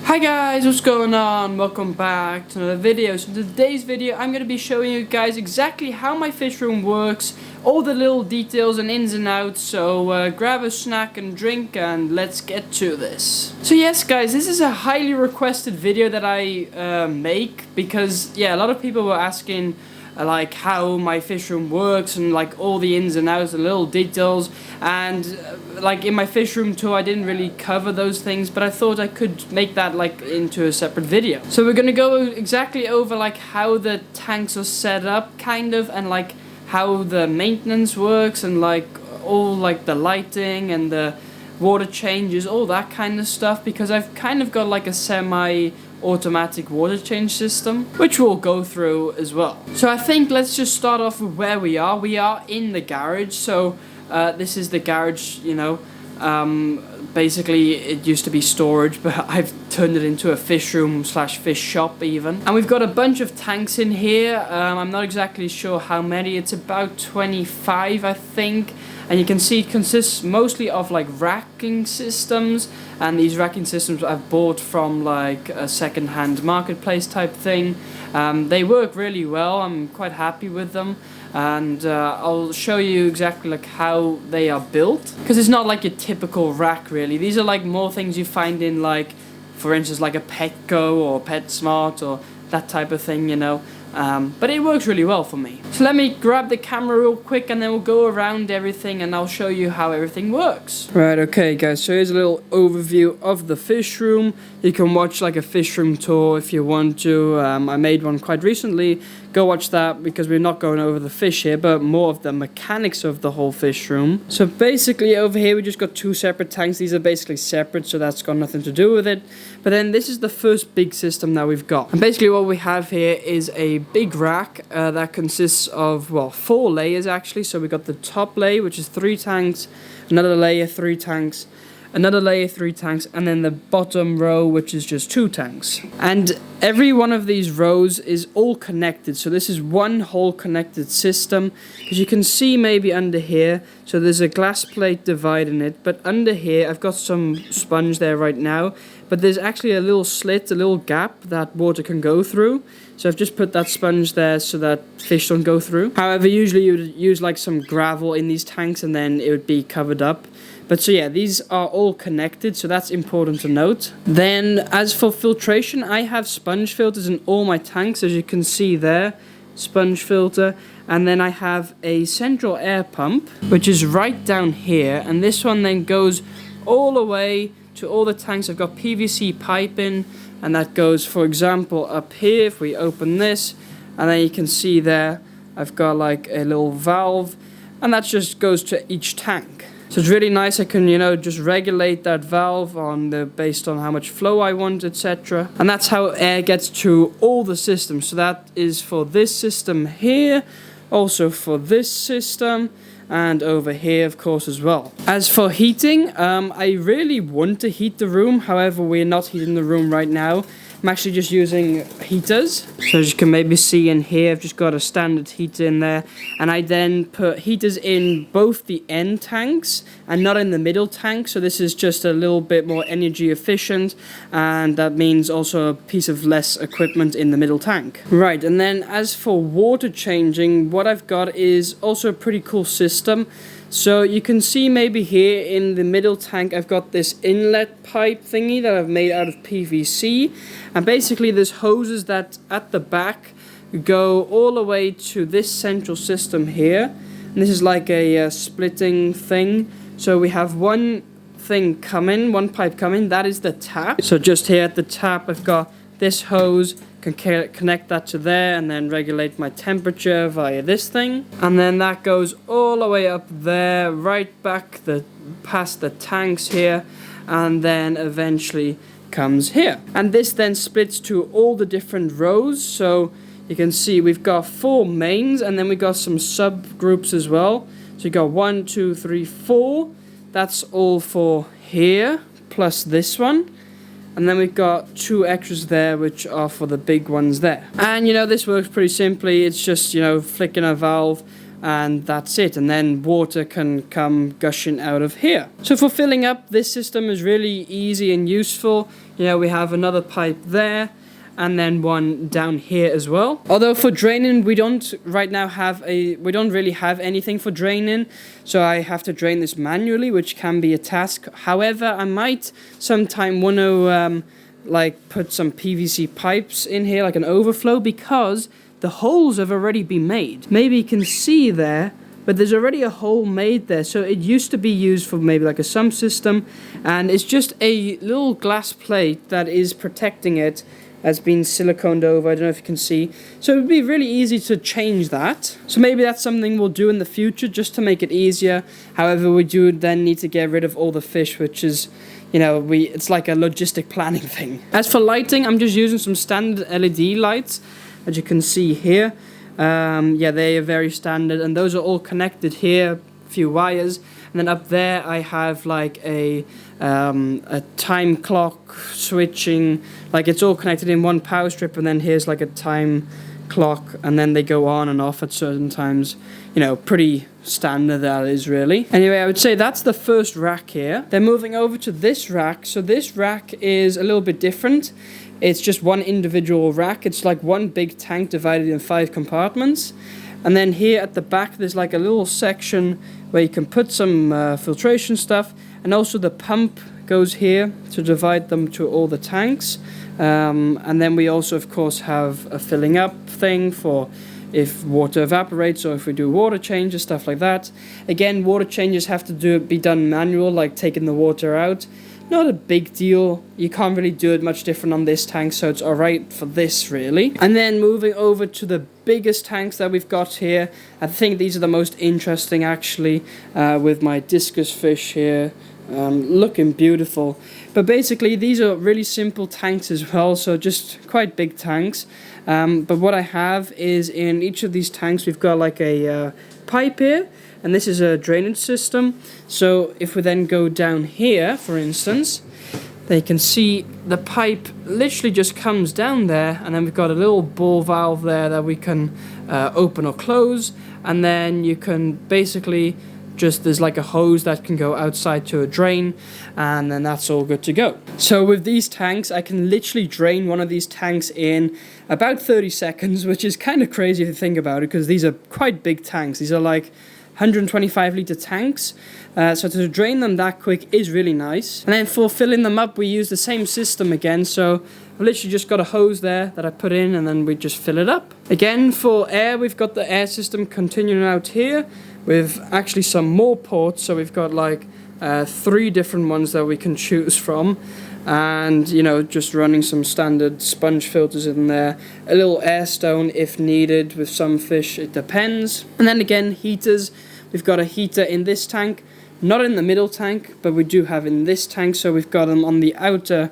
Hi guys, what's going on? Welcome back to another video. So in today's video I'm going to be showing you guys exactly how my fish room works, all the little details and ins and outs. So grab a snack and drink and let's get to this. So yes guys, this is a highly requested video that I make because a lot of people were asking like how my fish room works and like all the ins and outs, the little details, and like in my fish room tour I didn't really cover those things, but I thought I could make that like into a separate video. So we're gonna go exactly over like how the tanks are set up kind of, and like how the maintenance works, and like all like the lighting and the water changes, all that kind of stuff, because I've kind of got like a semi-automatic water change system, which we'll go through as well. So I think let's just start off with where we are. We are in the garage, so this is the garage, you know. Basically it used to be storage, but I've turned it into a fish room slash fish shop even. And we've got a bunch of tanks in here. I'm not exactly sure how many. It's about 25 I think. And you can see it consists mostly of like racking systems, and these racking systems I've bought from like a second-hand marketplace type thing. They work really well. I'm quite happy with them, and I'll show you exactly like how they are built, because it's not like a typical rack really. These are like more things you find in like, for instance, like a Petco or PetSmart or that type of thing, you know. But it works really well for me. So let me grab the camera real quick and then we'll go around everything and I'll show you how everything works. Right, okay guys, so here's a little overview of the fish room. You can watch like a fish room tour if you want to. I made one quite recently. Go watch that, because we're not going over the fish here, but more of the mechanics of the whole fish room. So basically over here we just got two separate tanks. These are basically separate, so that's got nothing to do with it. But then this is the first big system that we've got. And basically what we have here is a big rack that consists of, well, 4 layers actually. So we got the top layer, which is 3 tanks, another layer, 3 tanks, another layer, 3 tanks, and then the bottom row, which is just 2 tanks. And every one of these rows is all connected, so this is one whole connected system. As you can see maybe under here, so there's a glass plate dividing it, but under here I've got some sponge there right now, but there's actually a little slit, a little gap that water can go through. So I've just put that sponge there so that fish don't go through. However, usually you would use like some gravel in these tanks and then it would be covered up. But so yeah, these are all connected, so that's important to note. Then as for filtration, I have sponge filters in all my tanks, as you can see there, sponge filter. And then I have a central air pump, which is right down here, and this one then goes all the way to all the tanks. I've got PVC piping, and that goes, for example, up here. If we open this, and then you can see there, I've got like a little valve, and that just goes to each tank. So it's really nice. I can, you know, just regulate that valve on based on how much flow I want, etc. And that's how air gets to all the systems. So that is for this system here, also for this system, and over here of course as well. As for heating, I really want to heat the room. However, we're not heating the room right now. I'm actually just using heaters. So as you can maybe see in here, I've just got a standard heater in there. And I then put heaters in both the end tanks and not in the middle tank. So this is just a little bit more energy efficient. And that means also a piece of less equipment in the middle tank. Right, and then as for water changing, what I've got is also a pretty cool system. So you can see maybe here in the middle tank I've got this inlet pipe thingy that I've made out of PVC, and basically there's hoses that at the back go all the way to this central system here, and this is like a splitting thing. So we have one thing coming, one pipe coming, that is the tap. So just here at the tap I've got this hose, can connect that to there and then regulate my temperature via this thing, and then that goes all the way up there, right back past the tanks here, and then eventually comes here. And this then splits to all the different rows. So you can see we've got 4 mains, and then we got some subgroups as well. So you got 1, 2, 3, 4. That's all for here, plus this one. And then we've got 2 extras there, which are for the big ones there. And you know, this works pretty simply. It's just, you know, flicking a valve and that's it, and then water can come gushing out of here. So for filling up, this system is really easy and useful. You know, we have another pipe there and then one down here as well. Although for draining, we don't really have anything for draining, so I have to drain this manually, which can be a task. However, I might sometime want to like put some PVC pipes in here, like an overflow, because the holes have already been made. Maybe you can see there, but there's already a hole made there. So it used to be used for maybe like a sump system, and it's just a little glass plate that is protecting it, has been siliconed over. I don't know if you can see. So it would be really easy to change that. So maybe that's something we'll do in the future just to make it easier. However, we do then need to get rid of all the fish, which is, you know, it's like a logistic planning thing. As for lighting, I'm just using some standard LED lights, as you can see here. Yeah, they are very standard, and those are all connected here, a few wires. And then up there I have like a time clock switching, like it's all connected in one power strip, and then here's like a time clock, and then they go on and off at certain times. You know, pretty standard that is really. Anyway, I would say that's the first rack here. Then moving over to this rack. So this rack is a little bit different. It's just one individual rack. It's like one big tank divided in 5 compartments. And then here at the back there's like a little section where you can put some filtration stuff, and also the pump goes here to divide them to all the tanks. And then we also of course have a filling up thing for if water evaporates, or if we do water changes, stuff like that. Again, water changes have to be done manual, like taking the water out. Not a big deal. You can't really do it much different on this tank, so it's alright for this really. And then moving over to the biggest tanks that we've got here. I think these are the most interesting actually, with my discus fish here. Looking beautiful. But basically these are really simple tanks as well, so just quite big tanks. But what I have is in each of these tanks we've got like a pipe here, and this is a drainage system. So if we then go down here, for instance, they can see the pipe literally just comes down there, and then we've got a little ball valve there that we can open or close, and then you can basically there's like a hose that can go outside to a drain, and then that's all good to go. So with these tanks, I can literally drain one of these tanks in about 30 seconds, which is kind of crazy if you think about it, because these are quite big tanks. These are like 125 litre tanks, so to drain them that quick is really nice. And then for filling them up, we use the same system again. So I've literally just got a hose there that I put in, and then we just fill it up. Again, for air, we've got the air system continuing out here with actually some more ports. So we've got like 3 different ones that we can choose from, and you know, just running some standard sponge filters in there, a little air stone if needed. With some fish it depends. And then again, heaters. We've got a heater in this tank, not in the middle tank, but we do have in this tank. So we've got them on the outer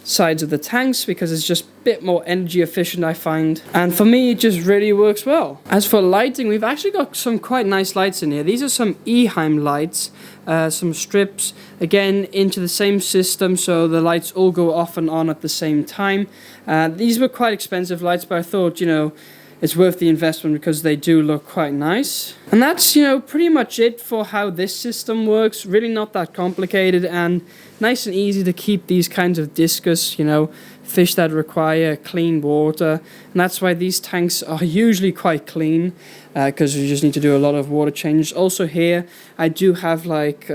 sides of the tanks because it's just a bit more energy efficient, I find, and for me it just really works well. As for lighting, we've actually got some quite nice lights in here. These are some Eheim lights, some strips, again into the same system, so the lights all go off and on at the same time. These were quite expensive lights, but I thought, you know, it's worth the investment because they do look quite nice. And that's, you know, pretty much it for how this system works. Really not that complicated, and nice and easy to keep these kinds of discus, you know, fish that require clean water. And that's why these tanks are usually quite clean, because you just need to do a lot of water changes. Also here, I do have like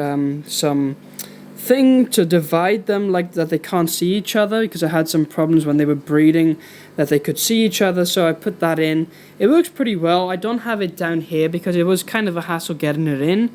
some thing to divide them, like that they can't see each other, because I had some problems when they were breeding that they could see each other, so I put that in. It works pretty well. I don't have it down here because it was kind of a hassle getting it in,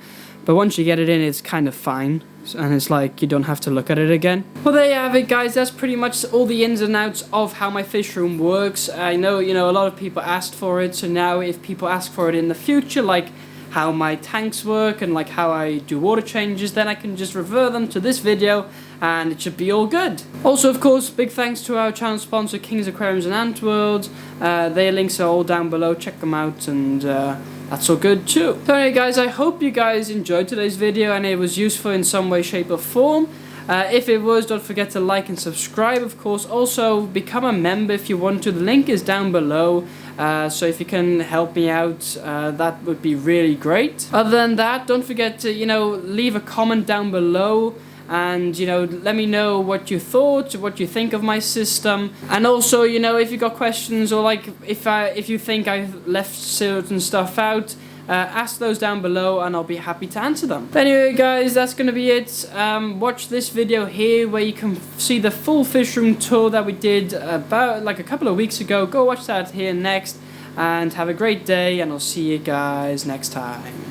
but once you get it in, it's kind of fine, and it's like you don't have to look at it again. Well, there you have it, guys. That's pretty much all the ins and outs of how my fish room works. I know, you know, a lot of people asked for it, so now if people ask for it in the future, like how my tanks work and like how I do water changes, then I can just refer them to this video and it should be all good. Also, of course, big thanks to our channel sponsor, King's Aquariums and Antworld. Their links are all down below. Check them out, and that's all good too. So anyway, guys, I hope you guys enjoyed today's video and it was useful in some way, shape or form. If it was, don't forget to like and subscribe, of course. Also, become a member if you want to. The link is down below. So if you can help me out, that would be really great. Other than that, don't forget to, leave a comment down below. And let me know what you thought, what you think of my system, and also if you got questions, or like if you think I've left certain stuff out, ask those down below and I'll be happy to answer them. But anyway guys, that's gonna be it. Watch this video here where you can see the full fish room tour that we did about like a couple of weeks ago. Go watch that here next, and have a great day, and I'll see you guys next time.